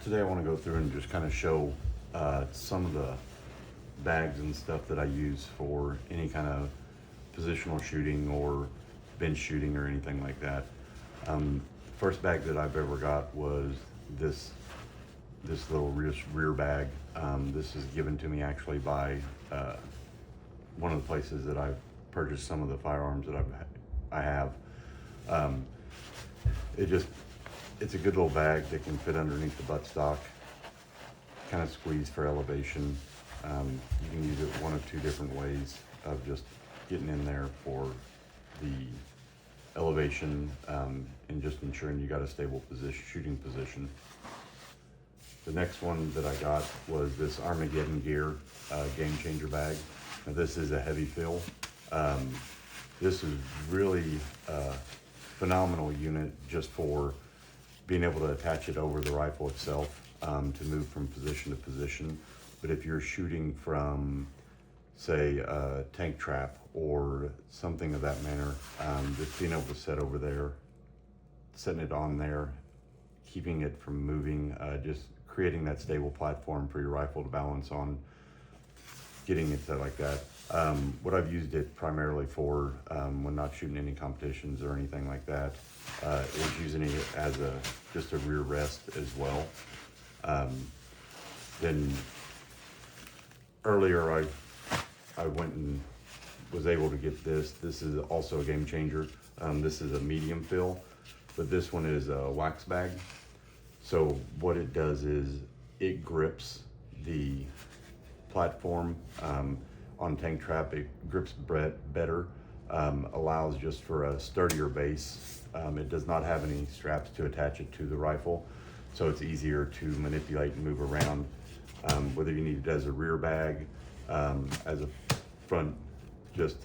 Today I want to go through and just kind of show some of the bags and stuff that I use for any kind of positional shooting or bench shooting or anything like that. First bag that I've ever got was this little rear bag. This is given to me actually by one of the places that I've purchased some of the firearms that I have. Um, it's a good little bag that can fit underneath the buttstock, kind of squeeze for elevation. You can use it one of two different ways of just getting in there for the elevation and just ensuring you got a stable shooting position. The next one that I got was this Armageddon Gear Game Changer bag. Now this is a heavy fill. This is really a phenomenal unit just for being able to attach it over the rifle itself to move from position to position. But if you're shooting from, say, a tank trap or something of that manner, just being able to set over there, setting it on there, keeping it from moving, just creating that stable platform for your rifle to balance on, getting it set like that. What I've used it primarily for when not shooting any competitions or anything like that is using it as just a rear rest as well. Then earlier I went and was able to get this. This is also a game changer. This is a medium fill, but this one is a wax bag. So what it does is it grips the platform on tank trap. It grips better, allows just for a sturdier base. It does not have any straps to attach it to the rifle, so it's easier to manipulate and move around. Whether you need it as a rear bag, as a front just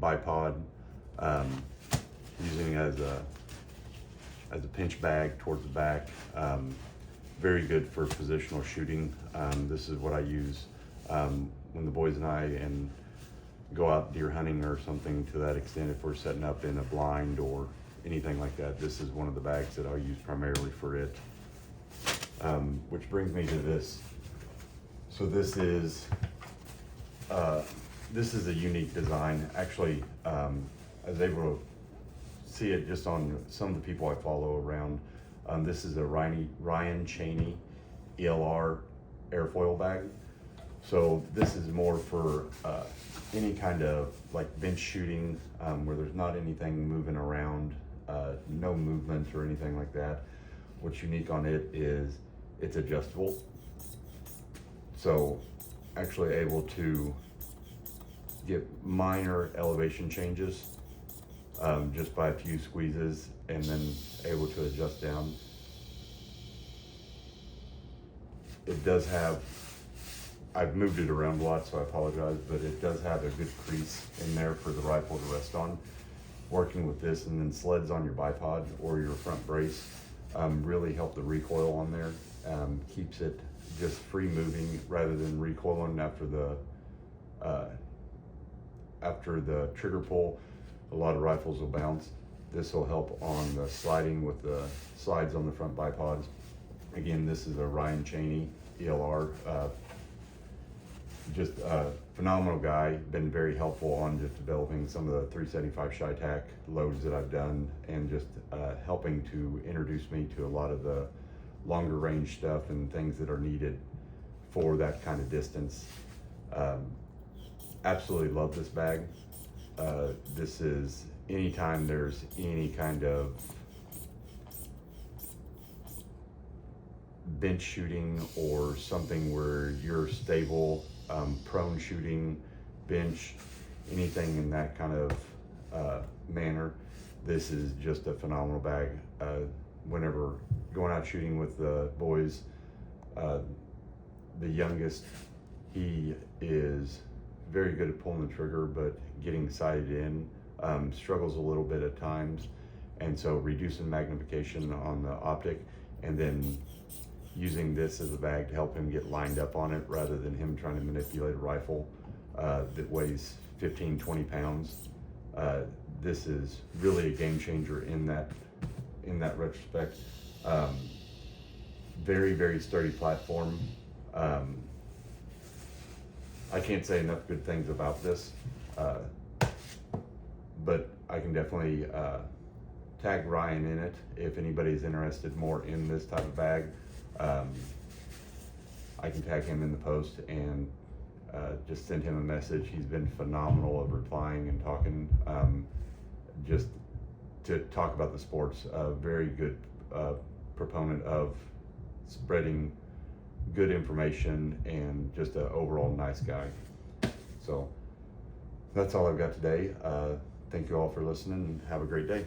bipod, using it as a pinch bag towards the back. Very good for positional shooting. This is what I use when the boys and I go out deer hunting or something to that extent. If we're setting up in a blind or anything like that, this is one of the bags that I'll use primarily for it. Which brings me to this. So this is a unique design. Actually, I was able to see it just on some of the people I follow around. This is a Ryan Cheney ELR airfoil bag. So this is more for any kind of like bench shooting where there's not anything moving around, no movement or anything like that. What's unique on it is it's adjustable. So actually able to get minor elevation changes just by a few squeezes, and then able to adjust down. It does have, I've moved it around a lot, so I apologize, but it does have a good crease in there for the rifle to rest on. Working with this and then sleds on your bipod or your front brace really help the recoil on there. Keeps it just free moving rather than recoiling after the trigger pull. A lot of rifles will bounce. This will help on the sliding with the slides on the front bipods. Again, this is a Ryan Cheney ELR. Just a phenomenal guy, been very helpful on just developing some of the 375 Chi-Tac loads that I've done, and just helping to introduce me to a lot of the longer range stuff and things that are needed for that kind of distance. Absolutely love this bag. This is anytime there's any kind of bench shooting or something where you're stable, prone shooting, bench, anything in that kind of manner, this is just a phenomenal bag. Whenever going out shooting with the boys, the youngest, he is very good at pulling the trigger, but getting sighted in struggles a little bit at times, and so reducing magnification on the optic and then using this as a bag to help him get lined up on it rather than him trying to manipulate a rifle that weighs 15-20 pounds. This is really a game changer in that retrospect. very, very sturdy platform. I can't say enough good things about this, but I can definitely tag Ryan in it if anybody's interested more in this type of bag. I can tag him in the post and just send him a message. He's been phenomenal of replying and talking, just to talk about the sports. Very good proponent of spreading good information and just an overall nice guy. So that's all I've got today. Thank you all for listening and have a great day.